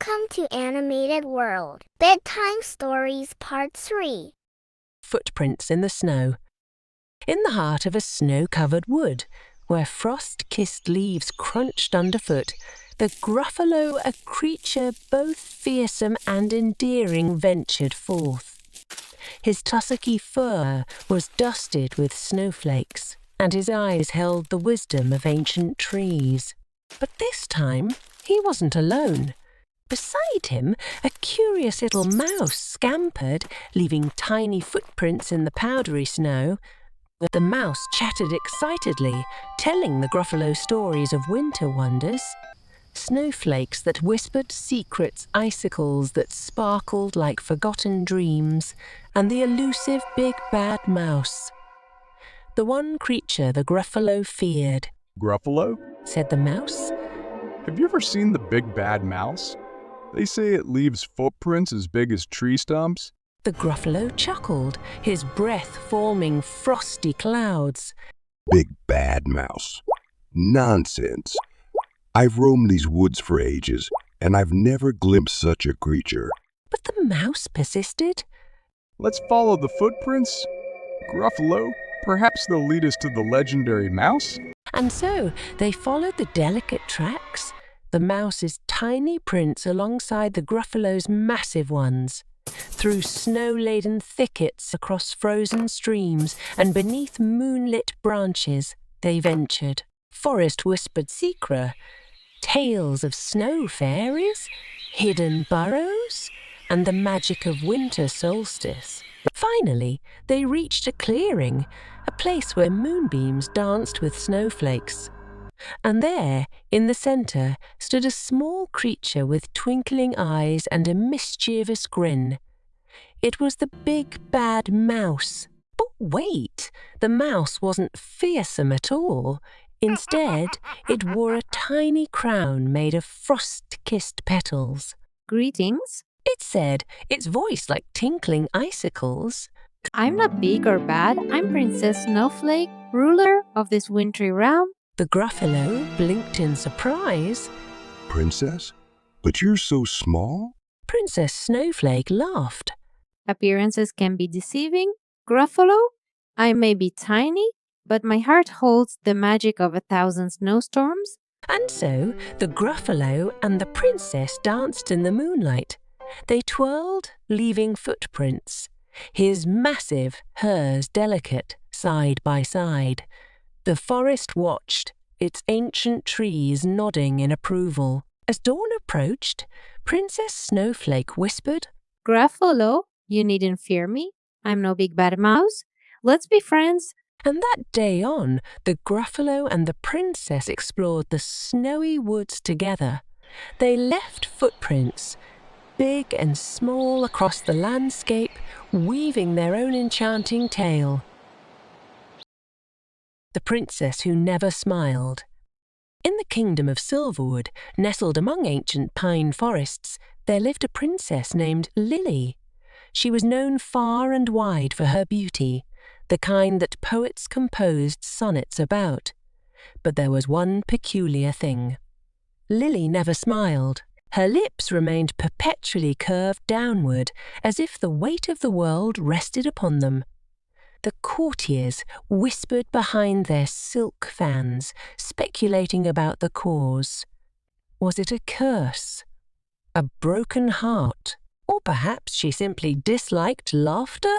Welcome to Animated World. Bedtime Stories Part 3. Footprints in the snow. In the heart of a snow-covered wood, where frost-kissed leaves crunched underfoot, the Gruffalo, a creature both fearsome and endearing, ventured forth. His tussocky fur was dusted with snowflakes, and his eyes held the wisdom of ancient trees. But this time, he wasn't alone. Beside him, a curious little mouse scampered, leaving tiny footprints in the powdery snow. The mouse chattered excitedly, telling the Gruffalo stories of winter wonders. Snowflakes that whispered secrets, icicles that sparkled like forgotten dreams, and the elusive big bad mouse. The one creature the Gruffalo feared. "Gruffalo?" said the mouse. "Have you ever seen the big bad mouse? They say it leaves footprints as big as tree stumps." The Gruffalo chuckled, his breath forming frosty clouds. "Big bad mouse. Nonsense. I've roamed these woods for ages, and I've never glimpsed such a creature." But the mouse persisted. "Let's follow the footprints. Gruffalo, perhaps they'll lead us to the legendary mouse?" And so they followed the delicate tracks, the mouse's tiny prints alongside the Gruffalo's massive ones. Through snow-laden thickets, across frozen streams, and beneath moonlit branches, they ventured. Forest-whispered secret, tales of snow fairies, hidden burrows, and the magic of winter solstice. Finally, they reached a clearing, a place where moonbeams danced with snowflakes. And there, in the center, stood a small creature with twinkling eyes and a mischievous grin. It was the big bad mouse. But wait, the mouse wasn't fearsome at all. Instead, it wore a tiny crown made of frost-kissed petals. "Greetings. It said, its voice like tinkling icicles. I'm not big or bad. I'm Princess Snowflake, ruler of this wintry realm." The Gruffalo blinked in surprise. "Princess? But you're so small?" Princess Snowflake laughed. Appearances can be deceiving. Gruffalo, I may be tiny, but my heart holds the magic of 1,000 snowstorms. And so the Gruffalo and the princess danced in the moonlight. They twirled, leaving footprints. His massive, hers delicate, side by side. The forest watched, its ancient trees nodding in approval. As dawn approached, Princess Snowflake whispered, "Gruffalo, you needn't fear me. I'm no big bad mouse. Let's be friends." And that day on, the Gruffalo and the princess explored the snowy woods together. They left footprints, big and small, across the landscape, weaving their own enchanting tale. The Princess Who Never Smiled. In the kingdom of Silverwood, nestled among ancient pine forests, there lived a princess named Lily. She was known far and wide for her beauty, the kind that poets composed sonnets about. But there was one peculiar thing. Lily never smiled. Her lips remained perpetually curved downward, as if the weight of the world rested upon them. The courtiers whispered behind their silk fans, speculating about the cause. Was it a curse? A broken heart? Or perhaps she simply disliked laughter?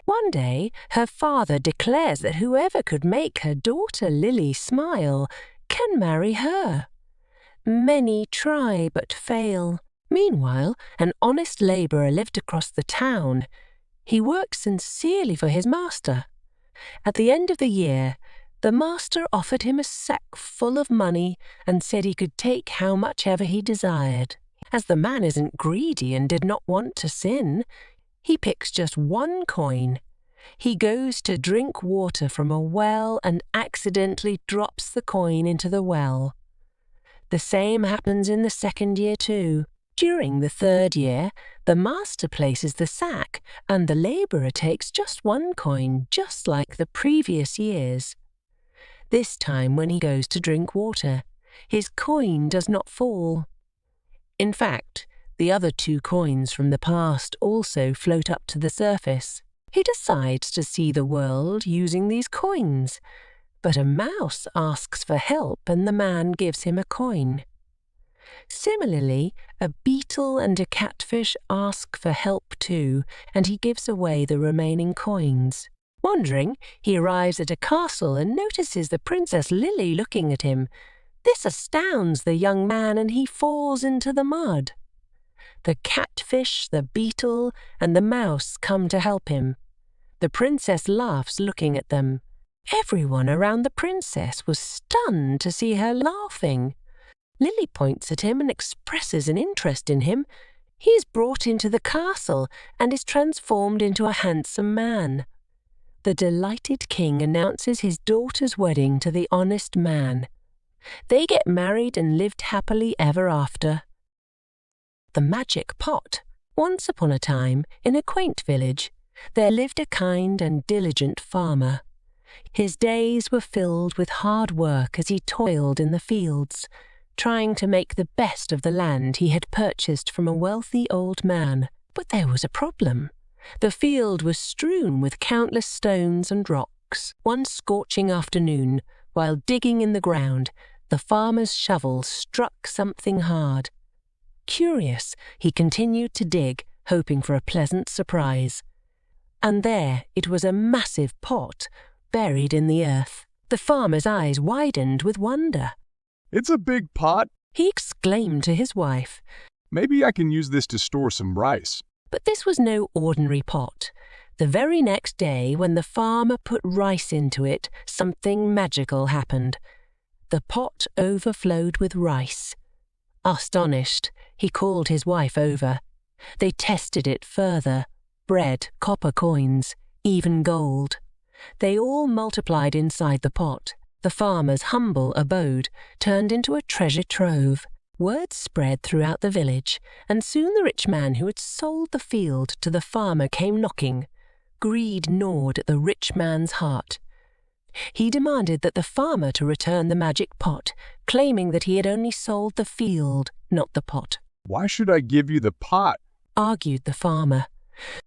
One day, her father declares that whoever could make her daughter Lily smile can marry her. Many try but fail. Meanwhile, an honest labourer lived across the town. He worked sincerely for his master. At the end of the year, the master offered him a sack full of money and said he could take how much ever he desired. As the man isn't greedy and did not want to sin, he picks just one coin. He goes to drink water from a well and accidentally drops the coin into the well. The same happens in the second year too. During the third year, the master places the sack and the labourer takes just one coin, just like the previous years. This time when he goes to drink water, his coin does not fall. In fact, The other 2 coins from the past also float up to the surface. He decides to see the world using these coins, but a mouse asks for help and the man gives him a coin. Similarly, a beetle and a catfish ask for help too, and he gives away the remaining coins. Wondering, he arrives at a castle and notices the Princess Lily looking at him. This astounds the young man and he falls into the mud. The catfish, the beetle, and the mouse come to help him. The princess laughs looking at them. Everyone around the princess was stunned to see her laughing. Lily points at him and expresses an interest in him. He is brought into the castle and is transformed into a handsome man. The delighted king announces his daughter's wedding to the honest man. They get married and lived happily ever after. The magic pot. Once upon a time, in a quaint village, there lived a kind and diligent farmer. His days were filled with hard work as he toiled in the fields, trying to make the best of the land he had purchased from a wealthy old man. But there was a problem. The field was strewn with countless stones and rocks. One scorching afternoon, while digging in the ground, the farmer's shovel struck something hard. Curious, he continued to dig, hoping for a pleasant surprise. And there it was, a massive pot, buried in the earth. The farmer's eyes widened with wonder. It's a big pot. He exclaimed to his wife. Maybe I can use this to store some rice. But this was no ordinary pot. The very next day, when the farmer put rice into it, something magical happened. The pot overflowed with rice. Astonished, he called his wife over. They tested it further. Bread, copper coins, even gold. They all multiplied inside the pot. The farmer's humble abode turned into a treasure trove. Word spread throughout the village, and soon the rich man who had sold the field to the farmer came knocking. Greed gnawed at the rich man's heart. He demanded that the farmer to return the magic pot, claiming that he had only sold the field, not the pot. Why should I give you the pot? Argued the farmer.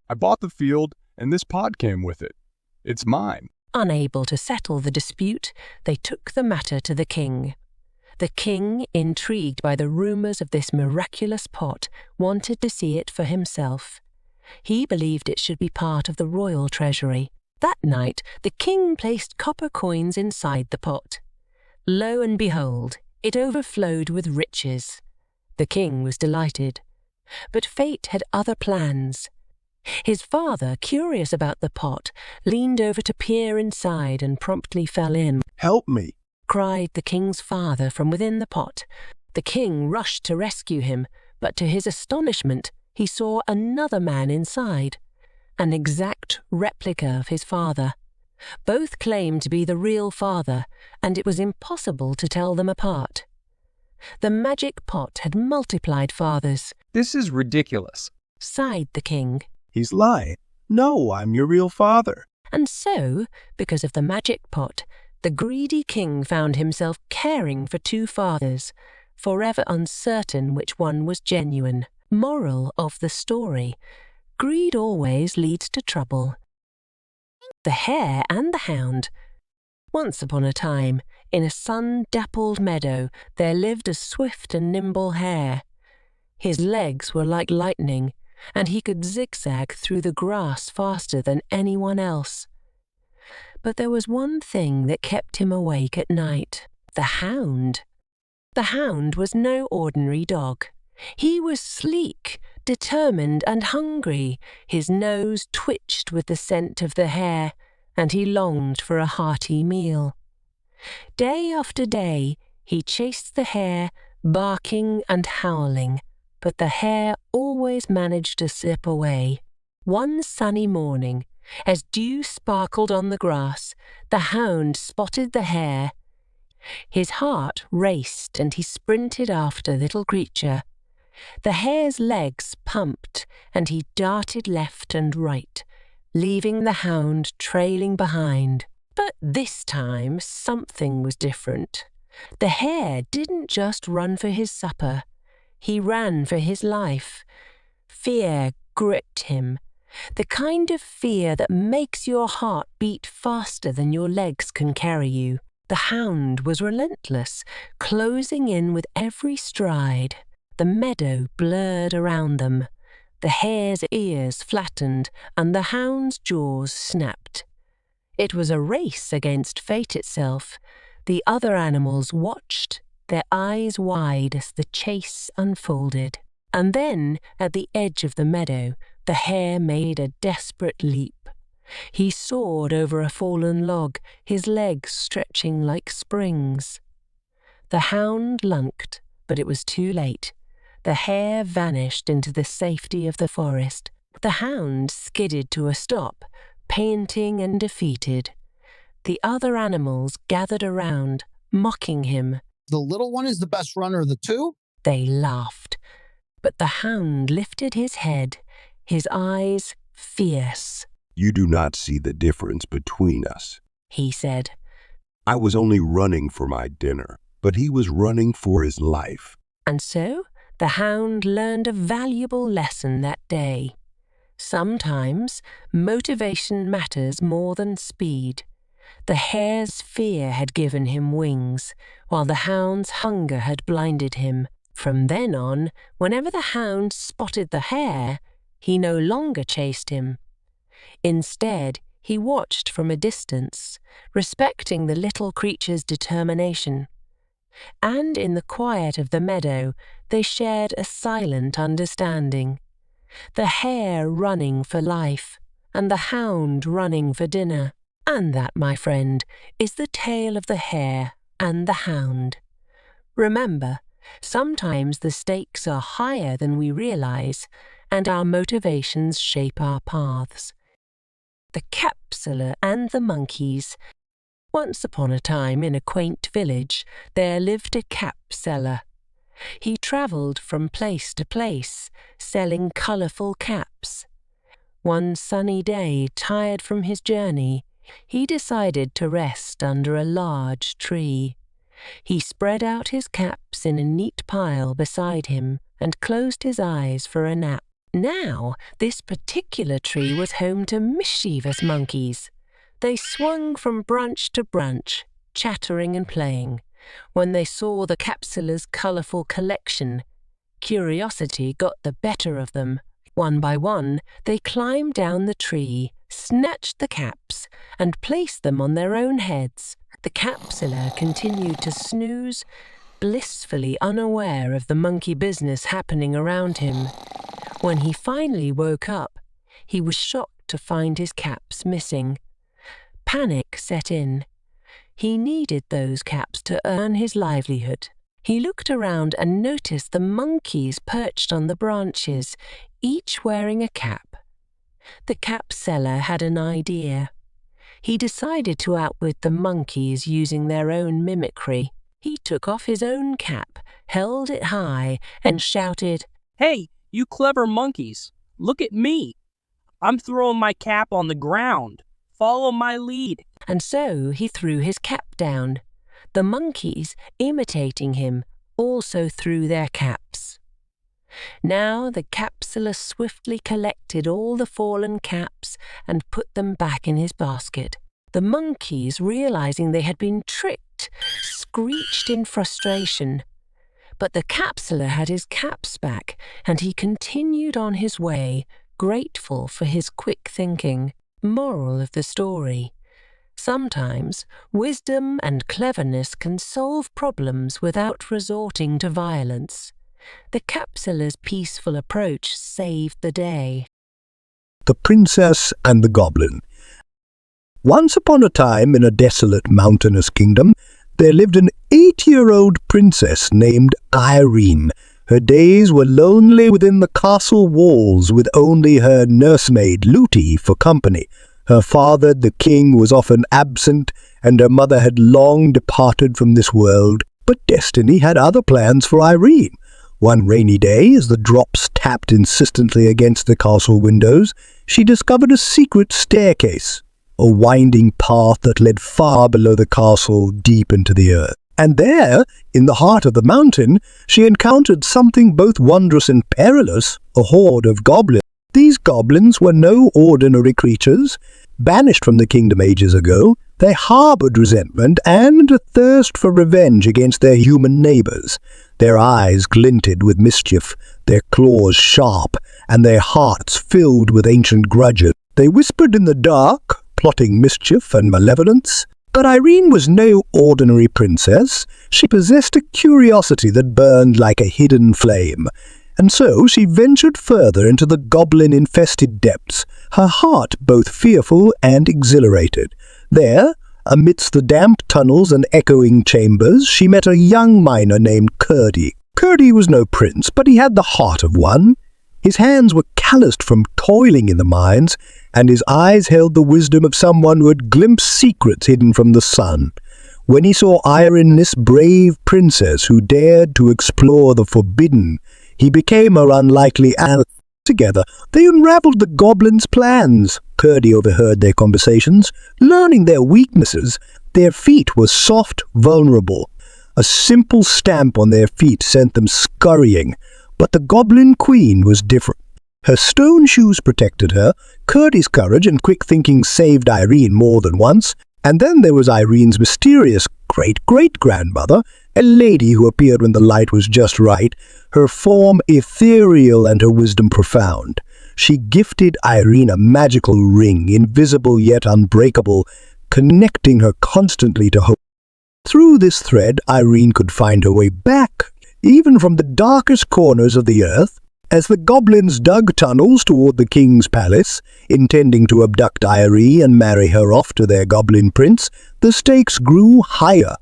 I bought the field, and this pot came with it. It's mine. Unable to settle the dispute, they took the matter to the king. The king, intrigued by the rumors of this miraculous pot, wanted to see it for himself. He believed it should be part of the royal treasury. That night, the king placed copper coins inside the pot. Lo and behold, it overflowed with riches. The king was delighted. But fate had other plans. His father, curious about the pot, leaned over to peer inside and promptly fell in. "Help me!" cried the king's father from within the pot. The king rushed to rescue him, but to his astonishment, he saw another man inside, an exact replica of his father. Both claimed to be the real father, and it was impossible to tell them apart. The magic pot had multiplied fathers. "This is ridiculous," sighed the king. "He's lying. No, I'm your real father." And so, because of the magic pot, the greedy king found himself caring for 2 fathers, forever uncertain which one was genuine. Moral of the story: greed always leads to trouble. The Hare and the Hound. Once upon a time, in a sun-dappled meadow, there lived a swift and nimble hare. His legs were like lightning, and he could zigzag through the grass faster than anyone else. But there was one thing that kept him awake at night: the Hound. The Hound was no ordinary dog. He was sleek, determined, and hungry. His nose twitched with the scent of the hare, and he longed for a hearty meal. Day after day, he chased the hare, barking and howling, but the hare always managed to slip away. One sunny morning, as dew sparkled on the grass, the Hound spotted the hare. His heart raced, and he sprinted after the little creature. The hare's legs pumped, and he darted left and right, leaving the Hound trailing behind. But this time something was different. The hare didn't just run for his supper. He ran for his life. Fear gripped him, the kind of fear that makes your heart beat faster than your legs can carry you. The hound was relentless, closing in with every stride. The meadow blurred around them. The hare's ears flattened, and the hound's jaws snapped. It was a race against fate itself. The other animals watched, their eyes wide as the chase unfolded. And then, at the edge of the meadow, the hare made a desperate leap. He soared over a fallen log, his legs stretching like springs. The hound lunked, but it was too late. The hare vanished into the safety of the forest. The hound skidded to a stop, panting and defeated. The other animals gathered around, mocking him. The little one is the best runner of the two? They laughed. But the hound lifted his head, his eyes fierce. You do not see the difference between us, he said. I was only running for my dinner, but he was running for his life. And so the hound learned a valuable lesson that day. Sometimes motivation matters more than speed. The hare's fear had given him wings, while the hound's hunger had blinded him. From then on, whenever the hound spotted the hare, he no longer chased him. Instead, he watched from a distance, respecting the little creature's determination. And in the quiet of the meadow, they shared a silent understanding. The hare running for life, and the hound running for dinner. And that, my friend, is the tale of the hare and the hound. Remember, sometimes the stakes are higher than we realize, and our motivations shape our paths. The Capsular and the Monkeys. Once upon a time in a quaint village, there lived a cap seller. He travelled from place to place, selling colourful caps. One sunny day, tired from his journey, he decided to rest under a large tree. He spread out his caps in a neat pile beside him and closed his eyes for a nap. Now, this particular tree was home to mischievous monkeys. They swung from branch to branch, chattering and playing. When they saw the capsular's colourful collection, curiosity got the better of them. One by one, they climbed down the tree, snatched the caps, and placed them on their own heads. The capsular continued to snooze, blissfully unaware of the monkey business happening around him. When he finally woke up, he was shocked to find his caps missing. Panic set in. He needed those caps to earn his livelihood. He looked around and noticed the monkeys perched on the branches, each wearing a cap. The cap seller had an idea. He decided to outwit the monkeys using their own mimicry. He took off his own cap, held it high, and shouted, "Hey, you clever monkeys, look at me. I'm throwing my cap on the ground. Follow my lead." And so he threw his cap down. The monkeys, imitating him, also threw their caps. Now the capsular swiftly collected all the fallen caps and put them back in his basket. The monkeys, realizing they had been tricked, screeched in frustration. But the capsular had his caps back, and he continued on his way, grateful for his quick thinking. Moral of the story: sometimes wisdom and cleverness can solve problems without resorting to violence. The capsular's peaceful approach saved the day. The Princess and the Goblin. Once upon a time, in a desolate mountainous kingdom, there lived an 8-year-old princess named Irene. Her days were lonely within the castle walls, with only her nursemaid Luti for company. Her father, the king, was often absent, and her mother had long departed from this world. But destiny had other plans for Irene. One rainy day, as the drops tapped insistently against the castle windows, she discovered a secret staircase, a winding path that led far below the castle, deep into the earth. And there, in the heart of the mountain, she encountered something both wondrous and perilous, a horde of goblins. These goblins were no ordinary creatures. Banished from the kingdom ages ago, they harbored resentment and a thirst for revenge against their human neighbors. Their eyes glinted with mischief, their claws sharp, and their hearts filled with ancient grudges. They whispered in the dark, plotting mischief and malevolence. But Irene was no ordinary princess. She possessed a curiosity that burned like a hidden flame. And so she ventured further into the goblin-infested depths, her heart both fearful and exhilarated. There, amidst the damp tunnels and echoing chambers, she met a young miner named Curdie. Curdie was no prince, but he had the heart of one. His hands were calloused from toiling in the mines, and his eyes held the wisdom of someone who had glimpsed secrets hidden from the sun. When he saw Irene, this brave princess who dared to explore the forbidden, he became her unlikely ally. Together, they unraveled the goblins' plans. Curdie overheard their conversations. Learning their weaknesses, their feet were soft, vulnerable. A simple stamp on their feet sent them scurrying, but the goblin queen was different. Her stone shoes protected her. Curdie's courage and quick thinking saved Irene more than once. And then there was Irene's mysterious great-great-grandmother, a lady who appeared when the light was just right, her form ethereal and her wisdom profound. She gifted Irene a magical ring, invisible yet unbreakable, connecting her constantly to hope. Through this thread, Irene could find her way back, even from the darkest corners of the earth. As the goblins dug tunnels toward the king's palace, intending to abduct Irene and marry her off to their goblin prince, the stakes grew higher.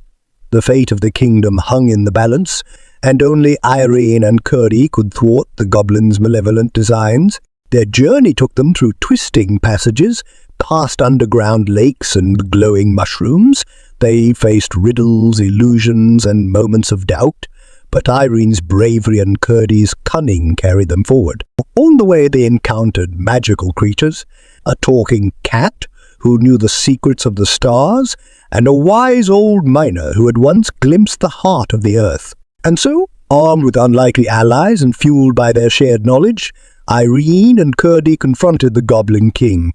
The fate of the kingdom hung in the balance, and only Irene and Curdie could thwart the goblins' malevolent designs. Their journey took them through twisting passages, past underground lakes and glowing mushrooms. They faced riddles, illusions, and moments of doubt. But Irene's bravery and Curdie's cunning carried them forward. On the way they encountered magical creatures, a talking cat who knew the secrets of the stars, and a wise old miner who had once glimpsed the heart of the earth. And so, armed with unlikely allies and fueled by their shared knowledge, Irene and Curdie confronted the Goblin King.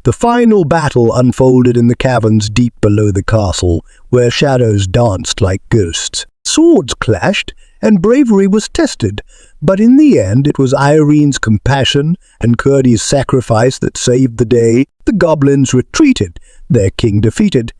The final battle unfolded in the caverns deep below the castle, where shadows danced like ghosts. Swords clashed, and bravery was tested, but in the end it was Irene's compassion and Curdie's sacrifice that saved the day. The goblins retreated, their king defeated.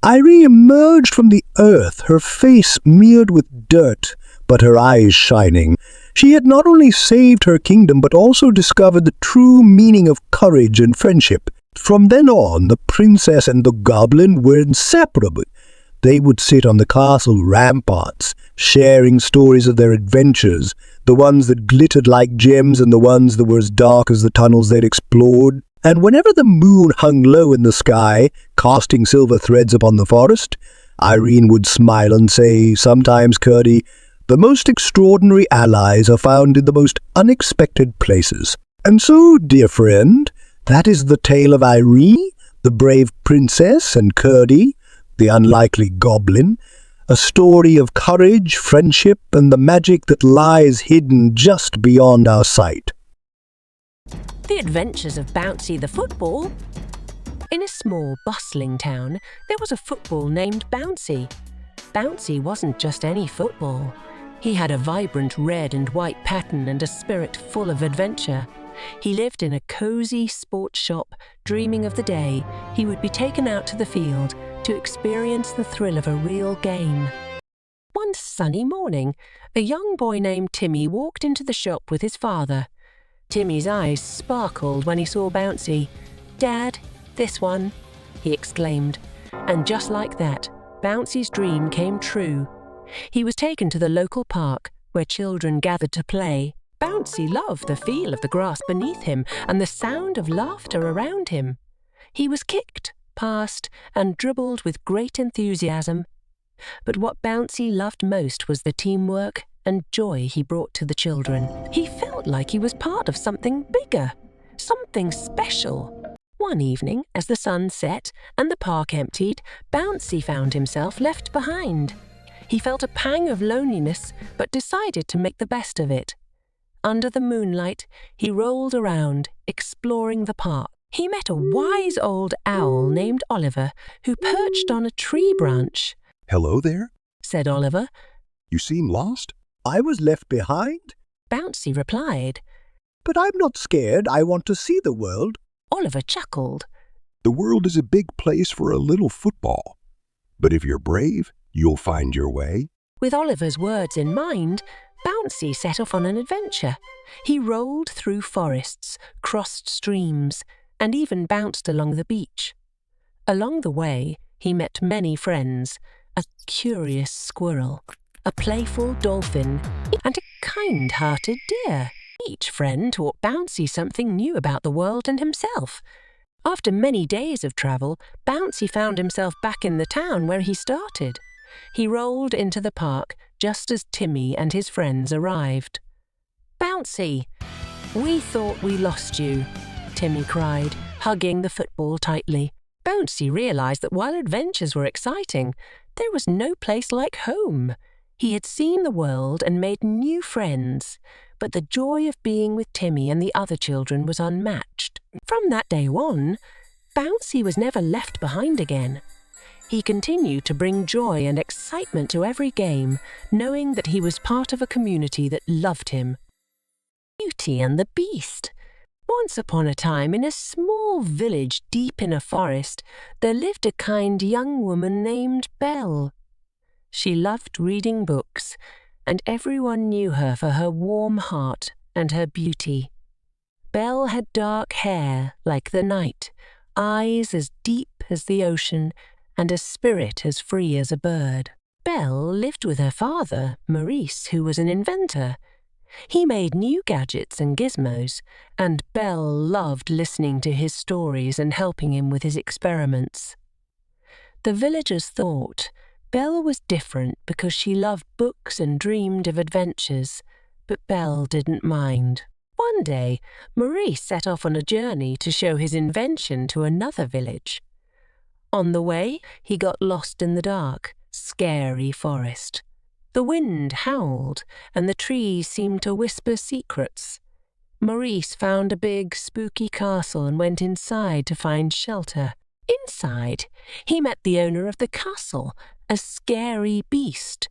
Irene emerged from the earth, her face smeared with dirt, but her eyes shining. She had not only saved her kingdom, but also discovered the true meaning of courage and friendship. From then on, the princess and the goblin were inseparable. They would sit on the castle ramparts, sharing stories of their adventures, the ones that glittered like gems and the ones that were as dark as the tunnels they'd explored. And whenever the moon hung low in the sky, casting silver threads upon the forest, Irene would smile and say, "Sometimes, Curdie, the most extraordinary allies are found in the most unexpected places." And so, dear friend, that is the tale of Irene, the brave princess, and Curdie, the unlikely goblin, a story of courage, friendship, and the magic that lies hidden just beyond our sight. The Adventures of Bouncy the Football. In a small, bustling town, there was a football named Bouncy. Bouncy wasn't just any football. He had a vibrant red and white pattern and a spirit full of adventure. He lived in a cozy sports shop, dreaming of the day he would be taken out to the field to experience the thrill of a real game. One sunny morning, a young boy named Timmy walked into the shop with his father. Timmy's eyes sparkled when he saw Bouncy. "Dad, this one," he exclaimed. And just like that, Bouncy's dream came true. He was taken to the local park, where children gathered to play. Bouncy loved the feel of the grass beneath him and the sound of laughter around him. He was kicked, passed, and dribbled with great enthusiasm. But what Bouncy loved most was the teamwork and joy he brought to the children. He felt like he was part of something bigger, something special. One evening, as the sun set and the park emptied, Bouncy found himself left behind. He felt a pang of loneliness, but decided to make the best of it. Under the moonlight, he rolled around, exploring the park. He met a wise old owl named Oliver, who perched on a tree branch. Hello there? Said Oliver. You seem lost? I was left behind, Bouncy replied. but I'm not scared. I want to see the world. Oliver chuckled. The world is a big place for a little football. But if you're brave, you'll find your way. With Oliver's words in mind, Bouncy set off on an adventure. He rolled through forests, crossed streams, and even bounced along the beach. Along the way, he met many friends, a curious squirrel, a playful dolphin, and a kind-hearted deer. Each friend taught Bouncy something new about the world and himself. After many days of travel, Bouncy found himself back in the town where he started. He rolled into the park just as Timmy and his friends arrived. "Bouncy, we thought we lost you," Timmy cried, hugging the football tightly. Bouncy realized that while adventures were exciting, there was no place like home. He had seen the world and made new friends, but the joy of being with Timmy and the other children was unmatched. From that day on, Bouncy was never left behind again. He continued to bring joy and excitement to every game, knowing that he was part of a community that loved him. Beauty and the Beast. Once upon a time, in a small village deep in a forest, there lived a kind young woman named Belle. She loved reading books, and everyone knew her for her warm heart and her beauty. Belle had dark hair like the night, eyes as deep as the ocean, and a spirit as free as a bird. Belle lived with her father, Maurice, who was an inventor. He made new gadgets and gizmos, and Belle loved listening to his stories and helping him with his experiments. The villagers thought Belle was different because she loved books and dreamed of adventures, but Belle didn't mind. One day, Maurice set off on a journey to show his invention to another village. On the way, he got lost in the dark, scary forest. The wind howled, and the trees seemed to whisper secrets. Maurice found a big, spooky castle and went inside to find shelter. Inside, he met the owner of the castle, a scary beast.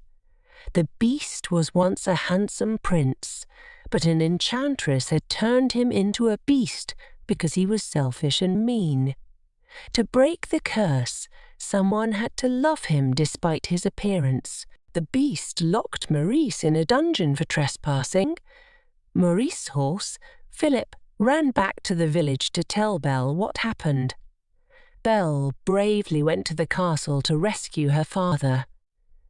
The beast was once a handsome prince, but an enchantress had turned him into a beast because he was selfish and mean. To break the curse, someone had to love him despite his appearance. The beast locked Maurice in a dungeon for trespassing. Maurice's horse, Philip, ran back to the village to tell Belle what happened. Belle bravely went to the castle to rescue her father.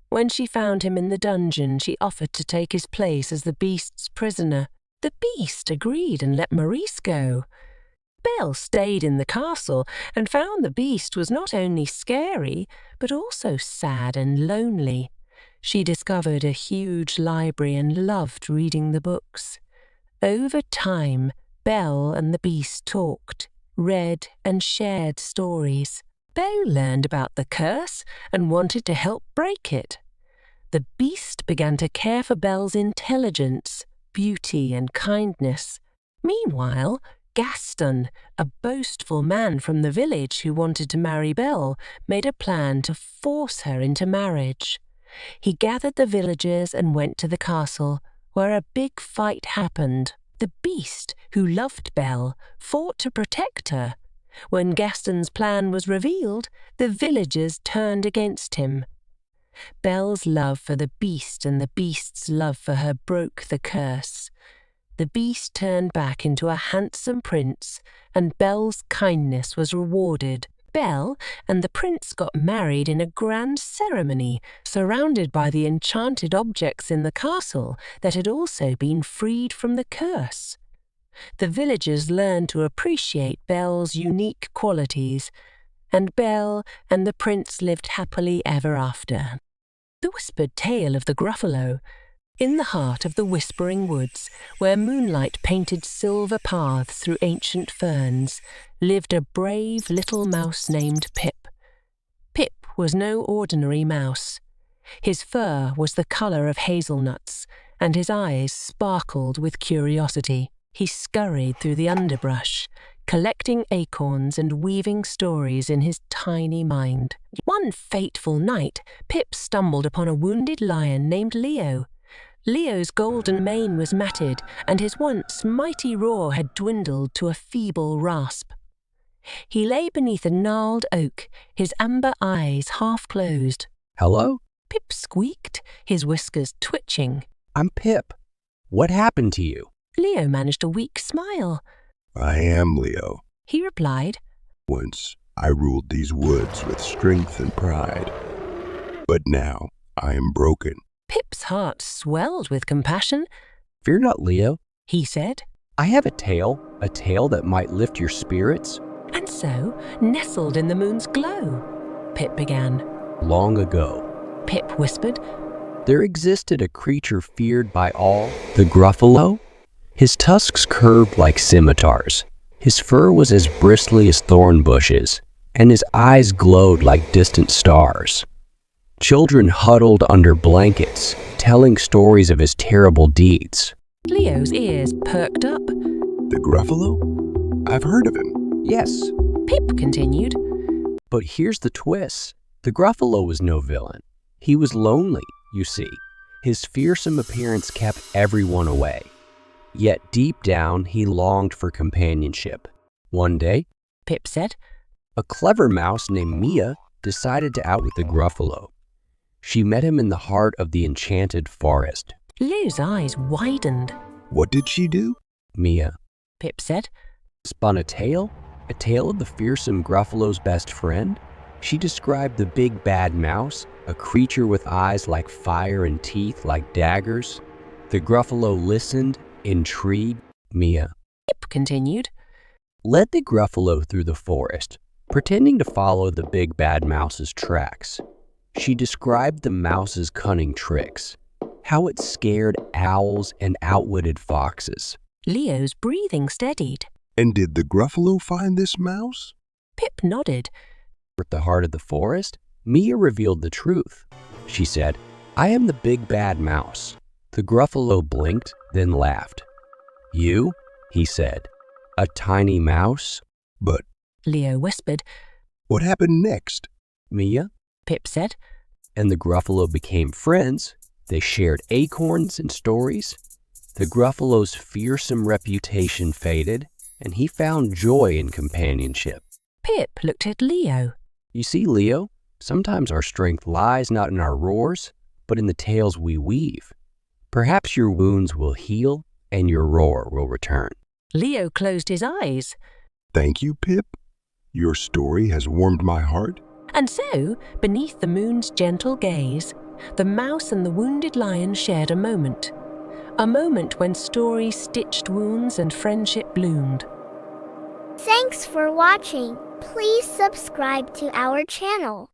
When she found him in the dungeon, she offered to take his place as the beast's prisoner. The beast agreed and let Maurice go. Belle stayed in the castle and found the beast was not only scary, but also sad and lonely. She discovered a huge library and loved reading the books. Over time, Belle and the beast talked, read and shared stories. Belle learned about the curse and wanted to help break it. The beast began to care for Belle's intelligence, beauty and kindness. Meanwhile, Gaston, a boastful man from the village who wanted to marry Belle, made a plan to force her into marriage. He gathered the villagers and went to the castle, where a big fight happened. The beast, who loved Belle, fought to protect her. When Gaston's plan was revealed, the villagers turned against him. Belle's love for the beast and the beast's love for her broke the curse. The beast turned back into a handsome prince, and Belle's kindness was rewarded. Belle and the prince got married in a grand ceremony, surrounded by the enchanted objects in the castle that had also been freed from the curse. The villagers learned to appreciate Belle's unique qualities, and Belle and the prince lived happily ever after. The Whispered Tale of the Gruffalo. In the heart of the whispering woods, where moonlight painted silver paths through ancient ferns, lived a brave little mouse named Pip. Pip was no ordinary mouse. His fur was the colour of hazelnuts, and his eyes sparkled with curiosity. He scurried through the underbrush, collecting acorns and weaving stories in his tiny mind. One fateful night, Pip stumbled upon a wounded lion named Leo. Leo's golden mane was matted, and his once mighty roar had dwindled to a feeble rasp. He lay beneath a gnarled oak, his amber eyes half closed. Hello? Pip squeaked, his whiskers twitching. I'm Pip. What happened to you? Leo managed a weak smile. I am Leo. He replied, Once I ruled these woods with strength and pride. But now I am broken. Pip's heart swelled with compassion. Fear not, Leo. He said, I have a tale that might lift your spirits. and so, nestled in the moon's glow, Pip began. Long ago, Pip whispered, there existed a creature feared by all, the Gruffalo. His tusks curved like scimitars. His fur was as bristly as thorn bushes, and his eyes glowed like distant stars. Children huddled under blankets, telling stories of his terrible deeds. Leo's ears perked up. The Gruffalo? I've heard of him. Yes, Pip continued, but here's the twist. The Gruffalo was no villain. He was lonely, you see. His fearsome appearance kept everyone away. Yet deep down, he longed for companionship. One day, Pip said, a clever mouse named Mia decided to outwit the Gruffalo. She met him in the heart of the enchanted forest. Leo's eyes widened. What did she do? Mia Pip said, spun a tale of the fearsome Gruffalo's best friend. She described the big bad mouse, a creature with eyes like fire and teeth like daggers. The Gruffalo listened, intrigued. Mia Pip continued, led the Gruffalo through the forest, pretending to follow the big bad mouse's tracks. She described the mouse's cunning tricks, how it scared owls and outwitted foxes. Leo's breathing steadied. And did the Gruffalo find this mouse? Pip nodded. At the heart of the forest, Mia revealed the truth. She said, I am the big bad mouse. The Gruffalo blinked, then laughed. You? He said. A tiny mouse? But Leo whispered, what happened next? Mia Pip said, and the Gruffalo became friends. They shared acorns and stories. The Gruffalo's fearsome reputation faded, and he found joy in companionship. Pip looked at Leo. You see, Leo, sometimes our strength lies not in our roars, but in the tales we weave. Perhaps your wounds will heal, and your roar will return. Leo closed his eyes. Thank you, Pip. Your story has warmed my heart. And so, beneath the moon's gentle gaze, the mouse and the wounded lion shared a moment. A moment when stories stitched wounds and friendship bloomed. Thanks for watching. Please subscribe to our channel.